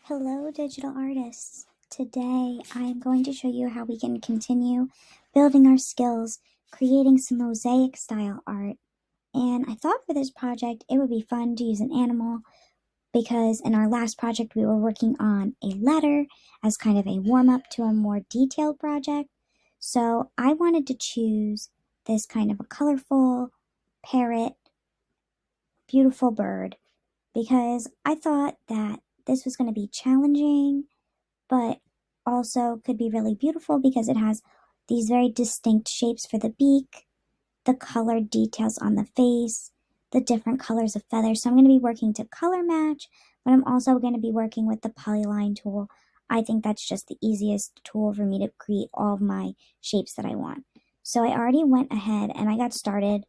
Hello, digital artists. Today, I am going to show you how we can continue building our skills, creating some mosaic style art. And I thought for this project, it would be fun to use an animal because in our last project, we were working on a letter as kind of a warm up to a more detailed project. So I wanted to choose this kind of a colorful parrot, beautiful bird because I thought that this was going to be challenging, but also could be really beautiful because it has these very distinct shapes for the beak, the colored details on the face, the different colors of feathers. So I'm going to be working to color match, but I'm also going to be working with the polyline tool. I think that's just the easiest tool for me to create all of my shapes that I want. So I already went ahead and I got started.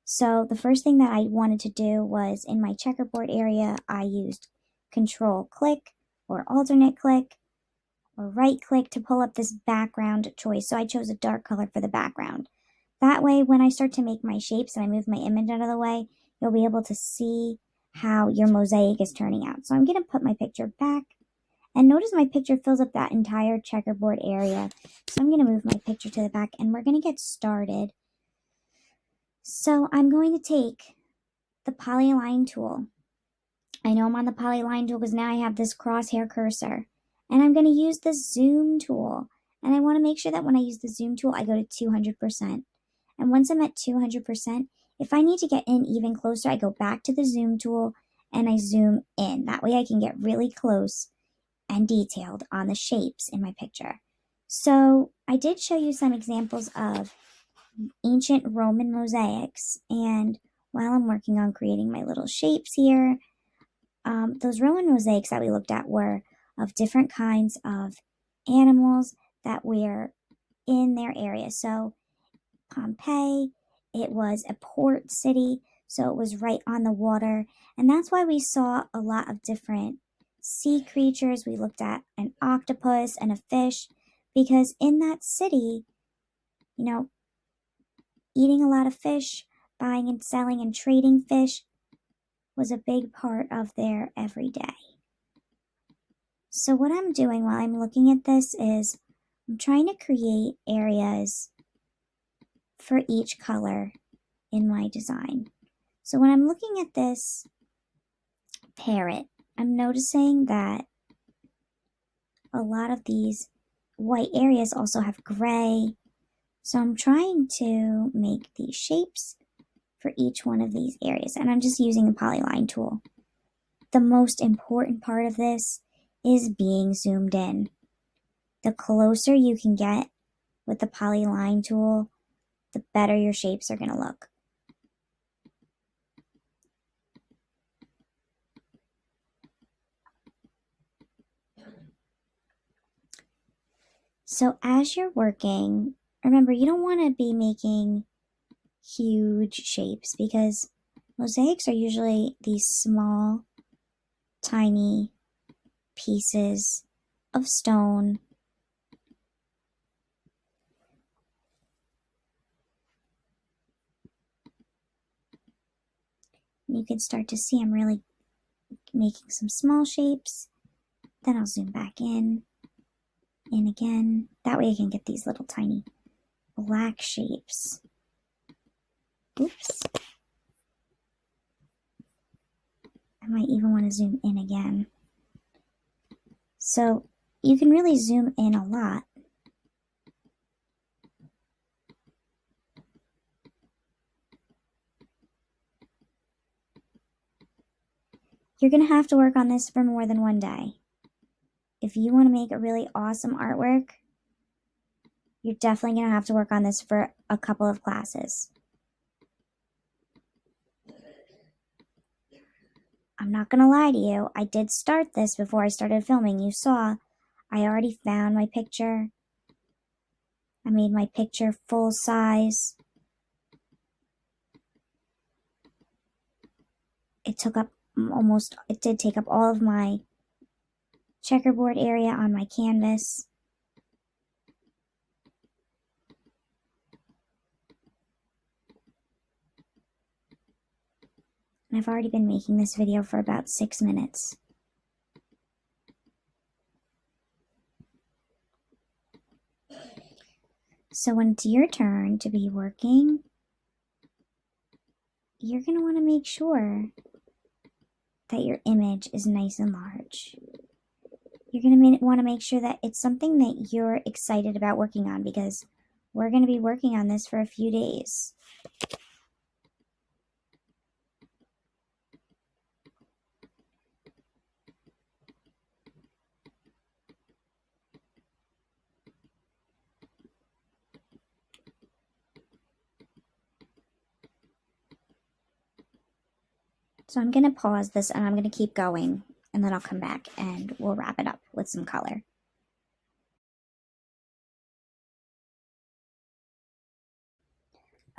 So the first thing that I wanted to do was in my checkerboard area, I used Control click or alternate click or right click to pull up this background choice. So I chose a dark color for the background. That way, when I start to make my shapes and I move my image out of the way, you'll be able to see how your mosaic is turning out. So I'm going to put my picture back, and notice my picture fills up that entire checkerboard area. So I'm going to move my picture to the back and we're going to get started. So I'm going to take the polyline tool. I know I'm on the polyline tool because now I have this crosshair cursor. And I'm going to use the zoom tool. And I want to make sure that when I use the zoom tool, I go to 200%. And once I'm at 200%, if I need to get in even closer, I go back to the zoom tool and I zoom in. That way I can get really close and detailed on the shapes in my picture. So I did show you some examples of ancient Roman mosaics. And while I'm working on creating my little shapes here, those Roman mosaics that we looked at were of different kinds of animals that were in their area. So Pompeii, it was a port city, so it was right on the water. And that's why we saw a lot of different sea creatures. We looked at an octopus and a fish, because in that city, eating a lot of fish, buying and selling and trading fish was a big part of their everyday. So what I'm doing while I'm looking at this is I'm trying to create areas for each color in my design. So when I'm looking at this parrot, I'm noticing that a lot of these white areas also have gray. So I'm trying to make these shapes for each one of these areas, and I'm just using the polyline tool. The most important part of this is being zoomed in. The closer you can get with the polyline tool, the better your shapes are going to look. So as you're working, remember you don't want to be making huge shapes because mosaics are usually these small, tiny pieces of stone. You can start to see I'm really making some small shapes. Then I'll zoom back in again. That way I can get these little tiny black shapes. Oops. I might even want to zoom in again. So you can really zoom in a lot. You're going to have to work on this for more than one day. If you want to make a really awesome artwork, you're definitely going to have to work on this for a couple of classes. I'm not going to lie to you, I did start this before I started filming. You saw I already found my picture. I made my picture full size. It did take up all of my checkerboard area on my canvas. And I've already been making this video for about 6 minutes. So when it's your turn to be working, you're going to want to make sure that your image is nice and large. You're going to want to make sure that it's something that you're excited about working on, because we're going to be working on this for a few days. So I'm going to pause this and I'm going to keep going, and then I'll come back and we'll wrap it up with some color.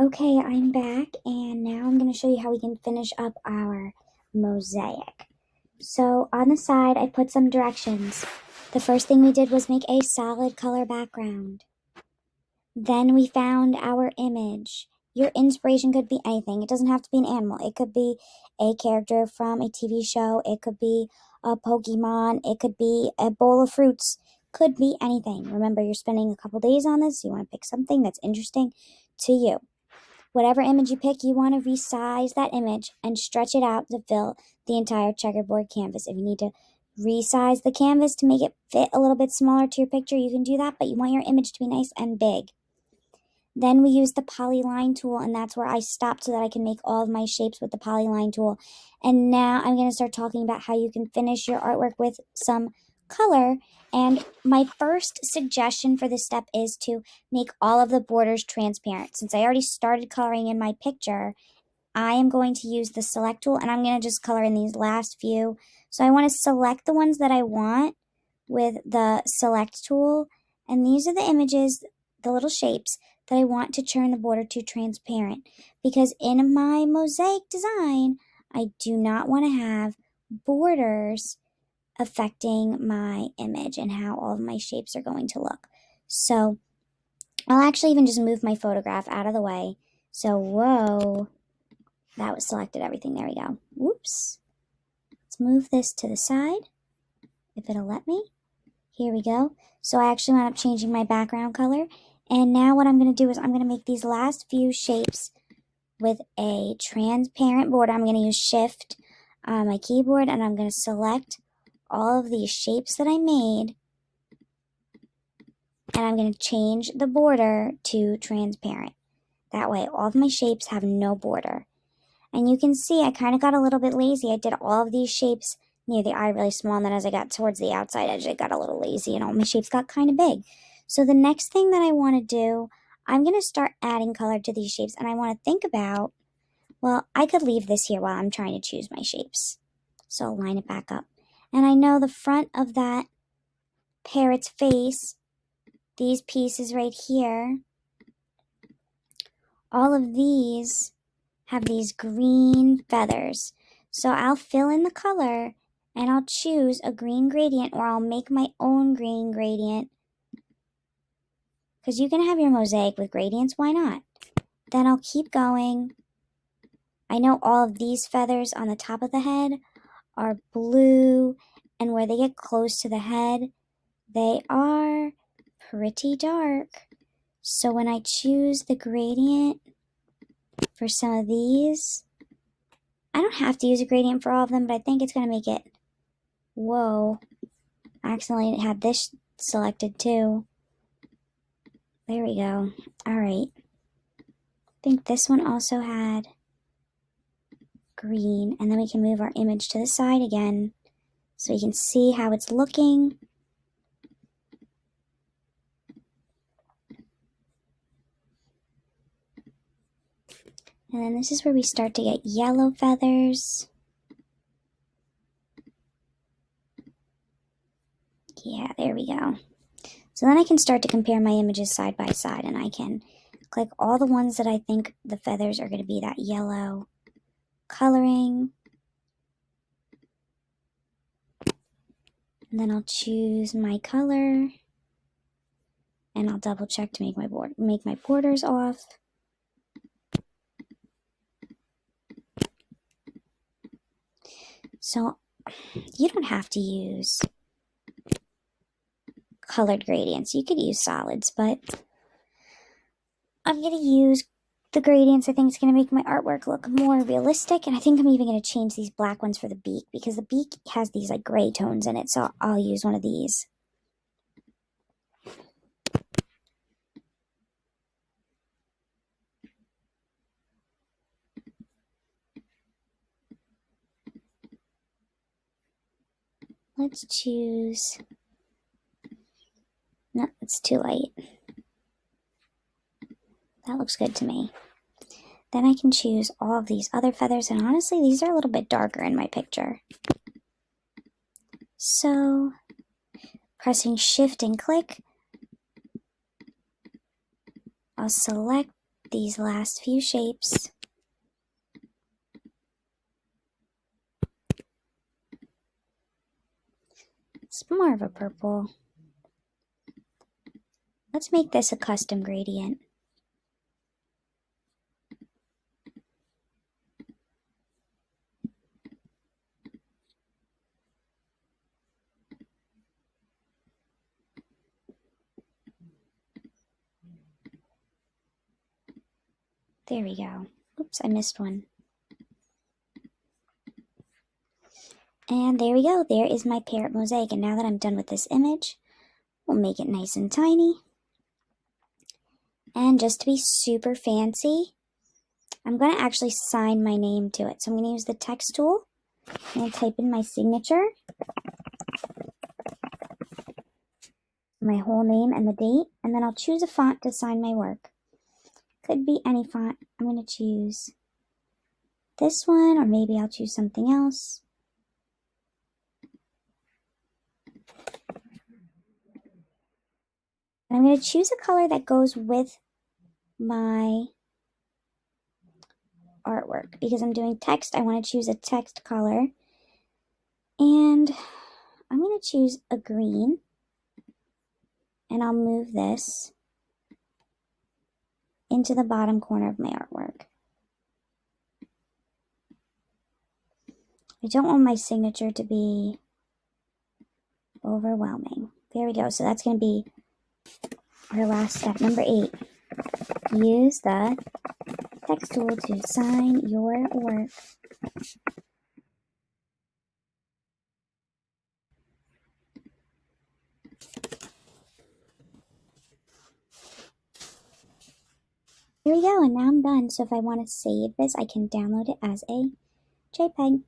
Okay, I'm back, and now I'm going to show you how we can finish up our mosaic. So on the side, I put some directions. The first thing we did was make a solid color background. Then we found our image. Your inspiration could be anything. It doesn't have to be an animal. It could be a character from a TV show. It could be a Pokemon. It could be a bowl of fruits. Could be anything. Remember, you're spending a couple days on this. So you want to pick something that's interesting to you. Whatever image you pick, you want to resize that image and stretch it out to fill the entire checkerboard canvas. If you need to resize the canvas to make it fit a little bit smaller to your picture, you can do that, but you want your image to be nice and big. Then we use the polyline tool, and that's where I stopped so that I can make all of my shapes with the polyline tool. And now I'm going to start talking about how you can finish your artwork with some color. And my first suggestion for this step is to make all of the borders transparent. Since I already started coloring in my picture, I am going to use the select tool, and I'm going to just color in these last few. So I want to select the ones that I want with the select tool, and these are the images, the little shapes that I want to turn the border to transparent, because in my mosaic design, I do not want to have borders affecting my image and how all of my shapes are going to look. So I'll actually even just move my photograph out of the way. So, whoa, that was selected everything. There we go. Whoops. Let's move this to the side, if it'll let me. Here we go. So I actually wound up changing my background color. And now what I'm going to do is I'm going to make these last few shapes with a transparent border. I'm going to use Shift on my keyboard, and I'm going to select all of these shapes that I made. And I'm going to change the border to transparent. That way all of my shapes have no border. And you can see I kind of got a little bit lazy. I did all of these shapes near the eye really small, and then as I got towards the outside edge, I got a little lazy, and all my shapes got kind of big. So the next thing that I want to do, I'm going to start adding color to these shapes, and I want to think about, well, I could leave this here while I'm trying to choose my shapes. So I'll line it back up. And I know the front of that parrot's face, these pieces right here, all of these have these green feathers. So I'll fill in the color, and I'll choose a green gradient, or I'll make my own green gradient, because you can have your mosaic with gradients, why not? Then I'll keep going. I know all of these feathers on the top of the head are blue, and where they get close to the head, they are pretty dark. So when I choose the gradient for some of these, I don't have to use a gradient for all of them, but I think it's going to make it, whoa, I accidentally had this selected too. There we go. All right. I think this one also had green, and then we can move our image to the side again so we can see how it's looking. And then this is where we start to get yellow feathers. Yeah, there we go. So then I can start to compare my images side by side, and I can click all the ones that I think the feathers are going to be that yellow coloring. And then I'll choose my color, and I'll double check to make my borders off. So you don't have to use colored gradients. You could use solids, but I'm going to use the gradients. I think it's going to make my artwork look more realistic. And I think I'm even going to change these black ones for the beak, because the beak has these like gray tones in it. So I'll use one of these. Let's choose... No, it's too light. That looks good to me. Then I can choose all of these other feathers, and honestly, these are a little bit darker in my picture. So, pressing Shift and click, I'll select these last few shapes. It's more of a purple. Let's make this a custom gradient. There we go. Oops, I missed one. And there we go. There is my parrot mosaic. And now that I'm done with this image, we'll make it nice and tiny. And just to be super fancy, I'm going to actually sign my name to it. So I'm going to use the text tool. I'm going to type in my signature, my whole name and the date, and then I'll choose a font to sign my work. Could be any font. I'm going to choose this one, or maybe I'll choose something else. And I'm going to choose a color that goes with my artwork. Because I'm doing text, I want to choose a text color. And I'm going to choose a green. And I'll move this into the bottom corner of my artwork. I don't want my signature to be overwhelming. There we go. So that's going to be our last step, number 8. Use the text tool to sign your work. Here we go, and now I'm done. So if I want to save this, I can download it as a JPEG.